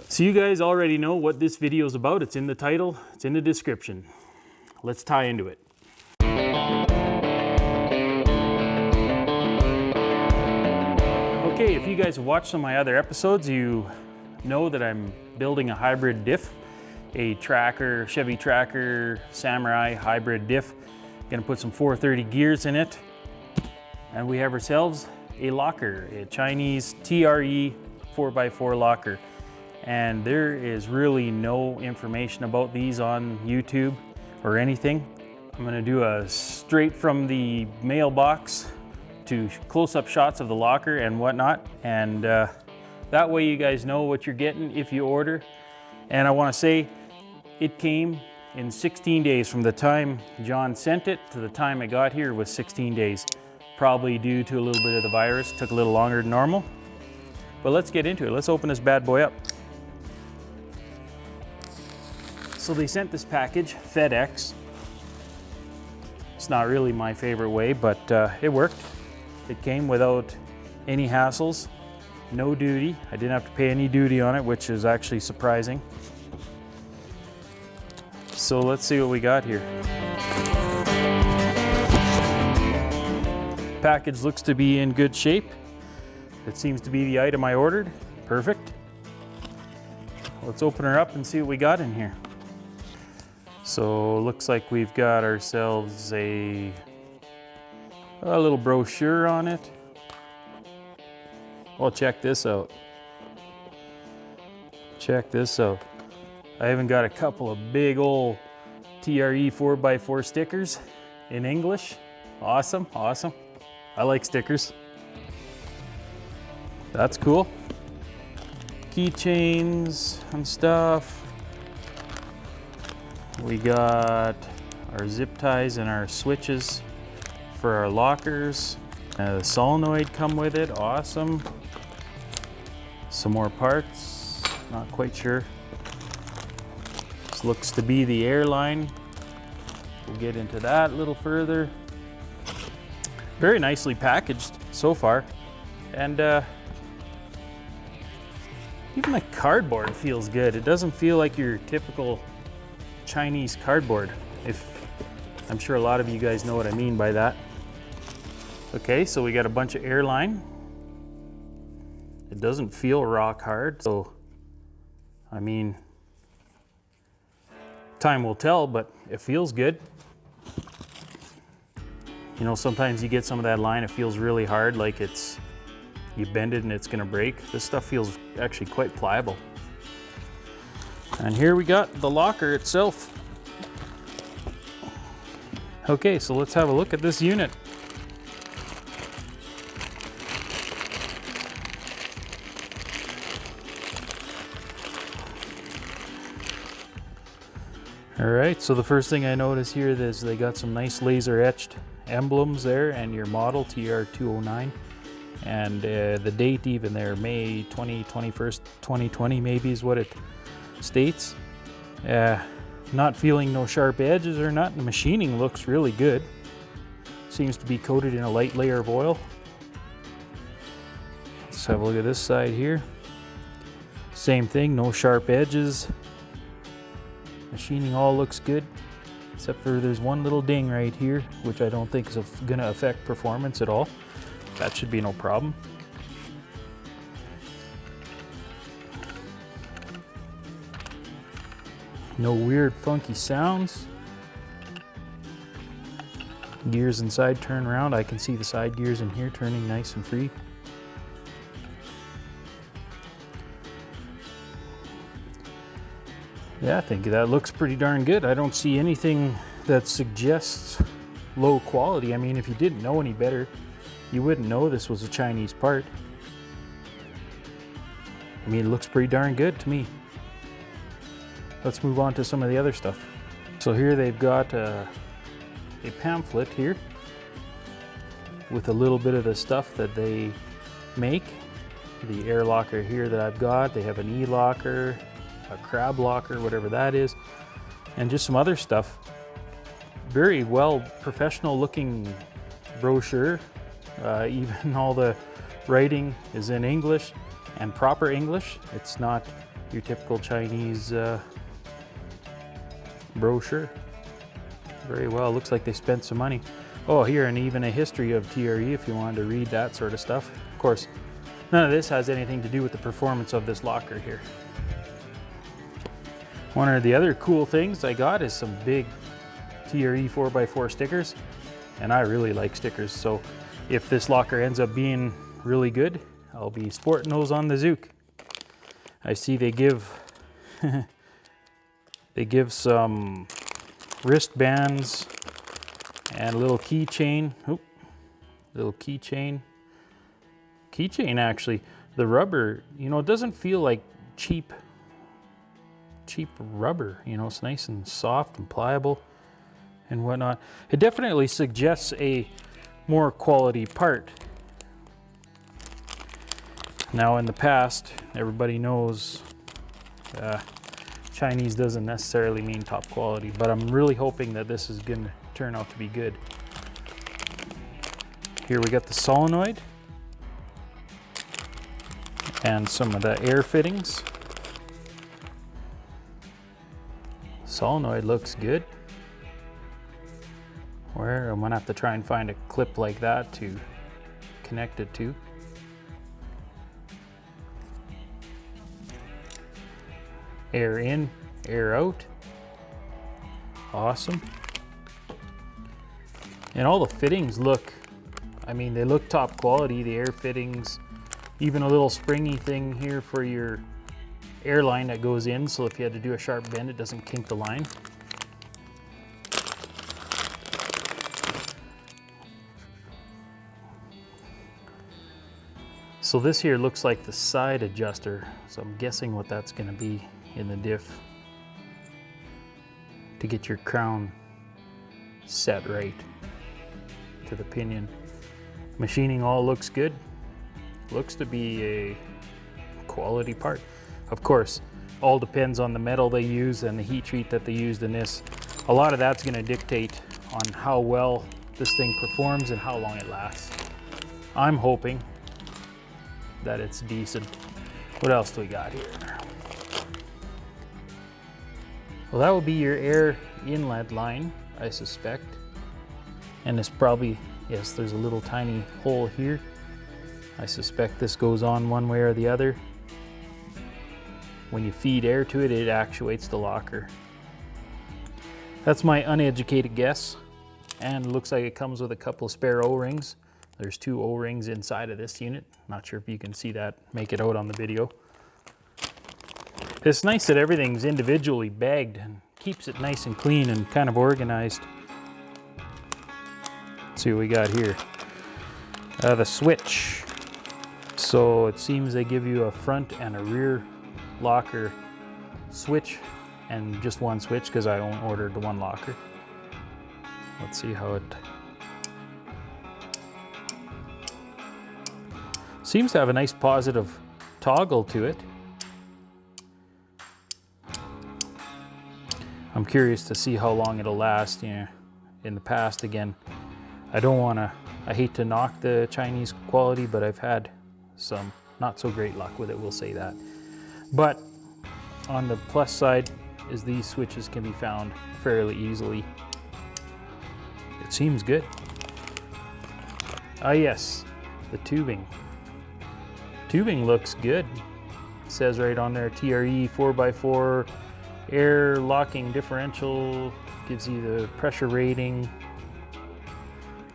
So you guys already know what this video is about. It's in the title, it's in the description. Let's tie into it. Okay, if you guys have watched some of my other episodes, you know that I'm building a hybrid diff, a tracker, Chevy Tracker Samurai hybrid diff. Gonna put some 430 gears in it. And we have ourselves a locker, a Chinese TRE 4x4 locker. And there is really no information about these on YouTube or anything. I'm gonna do a straight from the mailbox to close-up shots of the locker and whatnot. And that way you guys know what you're getting if you order. And I wanna say it came in 16 days. From the time John sent it to the time it got here was 16 days. Probably due to a little bit of the virus, took a little longer than normal. But let's get into it. Let's open this bad boy up. So they sent this package, FedEx. It's not really my favorite way, but it worked. It came without any hassles, no duty. I didn't have to pay any duty on it, which is actually surprising. So let's see what we got here. Package looks to be in good shape. It seems to be the item I ordered. Perfect. Let's open her up and see what we got in here. So looks like we've got ourselves a little brochure on it. Well, check this out. Check this out. I even got a couple of big old TRE 4x4 stickers in English. Awesome, awesome. I like stickers. That's cool. Keychains and stuff. We got our zip ties and our switches for our lockers. The solenoid come with it, awesome. Some more parts, not quite sure. This looks to be the airline. We'll get into that a little further. Very nicely packaged so far. And even the cardboard feels good. It doesn't feel like your typical Chinese cardboard. I'm sure a lot of you guys know what I mean by that. Okay, so we got a bunch of airline. It doesn't feel rock hard, so I mean, time will tell, but it feels good. You know, sometimes you get some of that line, it feels really hard, like you bend it and it's gonna break. This stuff feels actually quite pliable. And here we got the locker itself. Okay, so let's have a look at this unit. All right, so the first thing I notice here is they got some nice laser etched emblems there and your model TR209 and the date even there, May 21st, 2020 maybe is what it states. Not feeling no sharp edges or nothing. The machining looks really good. Seems to be coated in a light layer of oil. Let's have a look at this side here. Same thing, no sharp edges. Machining all looks good, except for there's one little ding right here, which I don't think is gonna affect performance at all. That should be no problem. No weird funky sounds. Gears inside turn around. I can see the side gears in here turning nice and free. Yeah, I think that looks pretty darn good. I don't see anything that suggests low quality. I mean, if you didn't know any better, you wouldn't know this was a Chinese part. I mean, it looks pretty darn good to me. Let's move on to some of the other stuff. So here they've got a pamphlet here with a little bit of the stuff that they make. The air locker here that I've got, they have an E-locker, a crab locker, whatever that is, and just some other stuff. Very well professional looking brochure. Even all the writing is in English and proper English. It's not your typical Chinese brochure. Very well, looks like they spent some money. Oh, here, and even a history of TRE if you wanted to read that sort of stuff. Of course, none of this has anything to do with the performance of this locker here. One of the other cool things I got is some big TRE 4x4 stickers, and I really like stickers, so if this locker ends up being really good, I'll be sporting those on the Zook. I see they give they give some wristbands and a little keychain. Oop, little keychain. Keychain actually. The rubber, you know, it doesn't feel like cheap rubber. You know, it's nice and soft and pliable and whatnot. It definitely suggests a more quality part. Now in the past, everybody knows Chinese doesn't necessarily mean top quality, but I'm really hoping that this is going to turn out to be good. Here we got the solenoid and some of the air fittings. Solenoid looks good. Where I'm gonna have to try and find a clip like that to connect it to. Air in, air out. Awesome. And all the fittings look, I mean, they look top quality, the air fittings. Even a little springy thing here for your air line that goes in, so if you had to do a sharp bend, it doesn't kink the line. So this here looks like the side adjuster, so I'm guessing what that's going to be in the diff to get your crown set right to the pinion. Machining all looks good. Looks to be a quality part. Of course, all depends on the metal they use and the heat treat that they used in this. A lot of that's going to dictate on how well this thing performs and how long it lasts. I'm hoping that it's decent. What else do we got here? Well, that will be your air inlet line, I suspect. And it's probably, yes, there's a little tiny hole here. I suspect this goes on one way or the other. When you feed air to it, it actuates the locker. That's my uneducated guess. And it looks like it comes with a couple of spare O-rings. There's 2 O-rings inside of this unit. Not sure if you can see that, make it out on the video. It's nice that everything's individually bagged and keeps it nice and clean and kind of organized. Let's see what we got here. The switch. So it seems they give you a front and a rear locker switch and just one switch because I only ordered the one locker. Let's see how it seems to have a nice positive toggle to it. I'm curious to see how long it'll last. You know, in the past, again, I hate to knock the Chinese quality, but I've had some not so great luck with it, we'll say that. But on the plus side is these switches can be found fairly easily. It seems good. Ah yes, the tubing. Tubing looks good. It says right on there, TRE 4x4 air locking differential, gives you the pressure rating.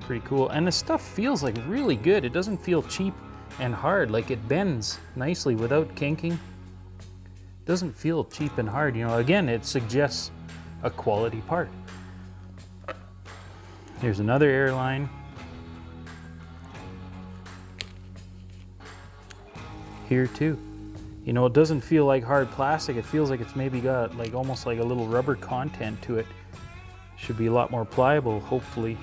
Pretty cool. And the stuff feels like really good. It doesn't feel cheap and hard, like it bends nicely without kinking. It doesn't feel cheap and hard. You know, again, it suggests a quality part. Here's another airline. Here too. You know, it doesn't feel like hard plastic. It feels like it's maybe got like almost like a little rubber content to it. Should be a lot more pliable, hopefully.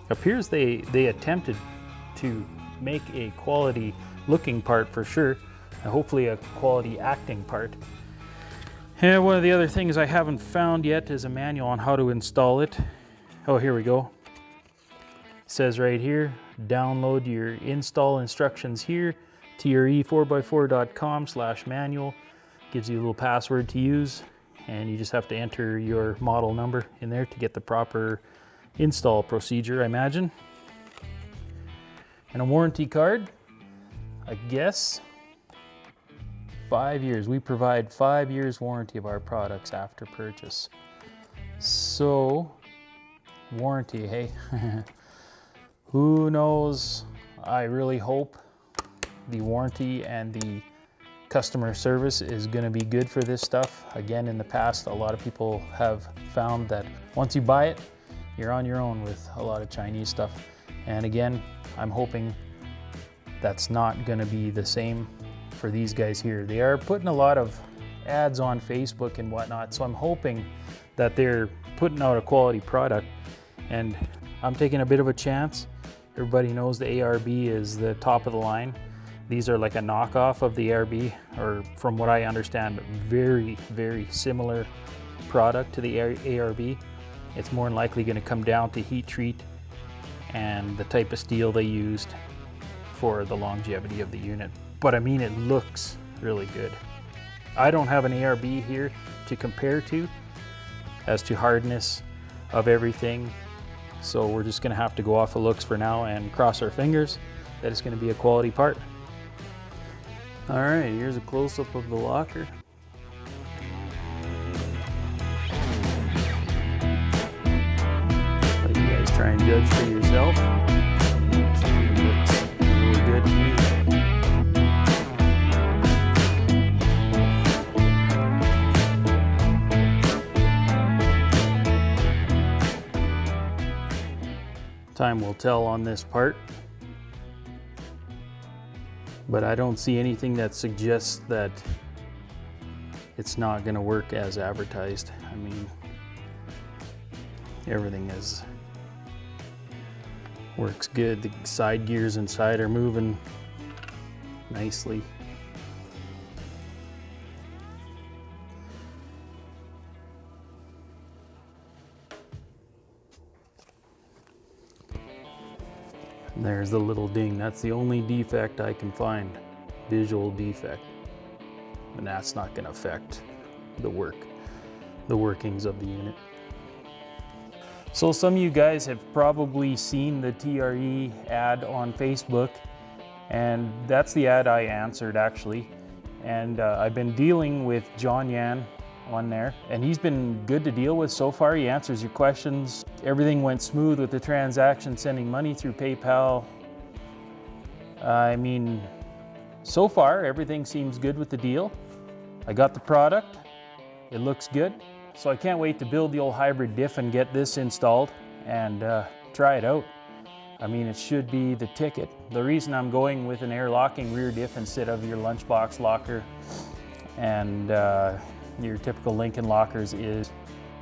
Appears they attempted to make a quality looking part for sure, and hopefully a quality acting part. And one of the other things I haven't found yet is a manual on how to install it. Oh, here we go. It says right here, download your install instructions here. TRE4x4.com/manual gives you a little password to use, and you just have to enter your model number in there to get the proper install procedure, I imagine. And a warranty card, I guess 5 years. We provide 5 years warranty of our products after purchase. So, warranty, hey? Who knows? I really hope the warranty and the customer service is going to be good for this stuff. Again, in the past, a lot of people have found that once you buy it, you're on your own with a lot of Chinese stuff. And again, I'm hoping that's not going to be the same for these guys here. They are putting a lot of ads on Facebook and whatnot, so I'm hoping that they're putting out a quality product, and I'm taking a bit of a chance. Everybody knows the ARB is the top of the line. These are like a knockoff of the ARB, or from what I understand, very, very similar product to the ARB. It's more than likely going to come down to heat treat and the type of steel they used for the longevity of the unit. But I mean, it looks really good. I don't have an ARB here to compare to as to hardness of everything. So we're just gonna have to go off of looks for now and cross our fingers that it's gonna be a quality part. All right, here's a close-up of the locker. Let you guys try and judge for yourself. It looks really good to me. Time will tell on this part, but I don't see anything that suggests that it's not going to work as advertised. I mean, everything works good. The side gears inside are moving nicely. And there's the little ding. That's the only defect I can find, visual defect. And that's not going to affect the workings of the unit. So some of you guys have probably seen the TRE ad on Facebook, and that's the ad I answered actually. And I've been dealing with John Yan on there, and he's been good to deal with so far. He answers your questions. Everything went smooth with the transaction, sending money through PayPal. I mean, so far everything seems good with the deal. I got the product, it looks good. So I can't wait to build the old hybrid diff and get this installed and try it out. I mean, it should be the ticket. The reason I'm going with an air locking rear diff instead of your lunchbox locker and your typical Lincoln lockers is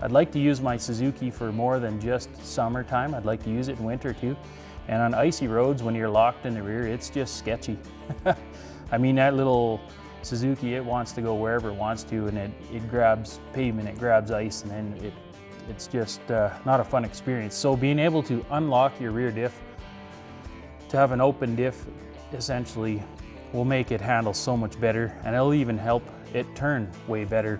I'd like to use my Suzuki for more than just summertime. I'd like to use it in winter too. And on icy roads, when you're locked in the rear, it's just sketchy. I mean, that little Suzuki, it wants to go wherever it wants to, and it grabs pavement, it grabs ice, and then it's just not a fun experience. So being able to unlock your rear diff, to have an open diff, essentially will make it handle so much better, and it'll even help it turn way better.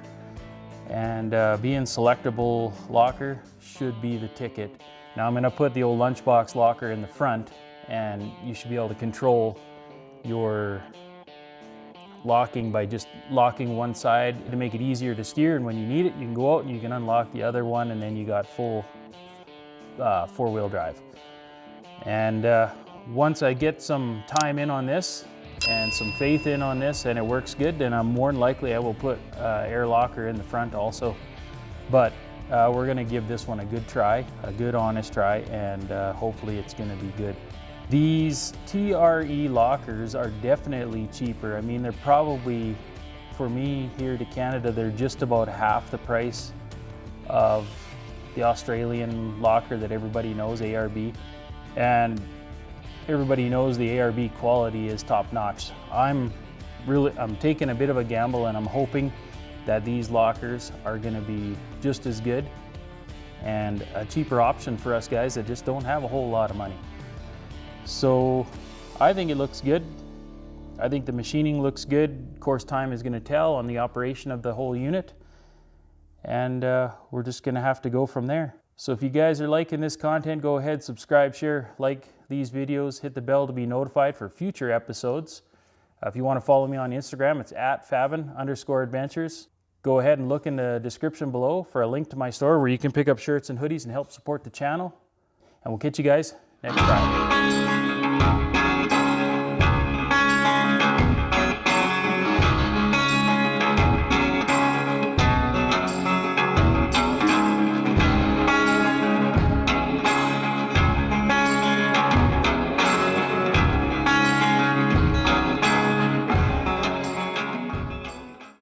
And being selectable locker should be the ticket. Now I'm gonna put the old lunchbox locker in the front, and you should be able to control your locking by just locking one side to make it easier to steer, and when you need it, you can go out and you can unlock the other one, and then you got full four-wheel drive. And once I get some time in on this and some faith in on this and it works good, then I'm more than likely I will put air locker in the front also. But we're gonna give this one a good try, a good honest try, and hopefully it's gonna be good. These TRE lockers are definitely cheaper. I mean, they're probably, for me here to Canada, they're just about half the price of the Australian locker that everybody knows, ARB. And everybody knows the ARB quality is top notch. I'm taking a bit of a gamble, and I'm hoping that these lockers are gonna be just as good and a cheaper option for us guys that just don't have a whole lot of money. So I think it looks good. I think the machining looks good. Of course, time is going to tell on the operation of the whole unit. And we're just going to have to go from there. So if you guys are liking this content, go ahead, subscribe, share, like these videos, hit the bell to be notified for future episodes. If you want to follow me on Instagram, it's @favin_adventures. Go ahead and look in the description below for a link to my store where you can pick up shirts and hoodies and help support the channel. And we'll catch you guys next Friday.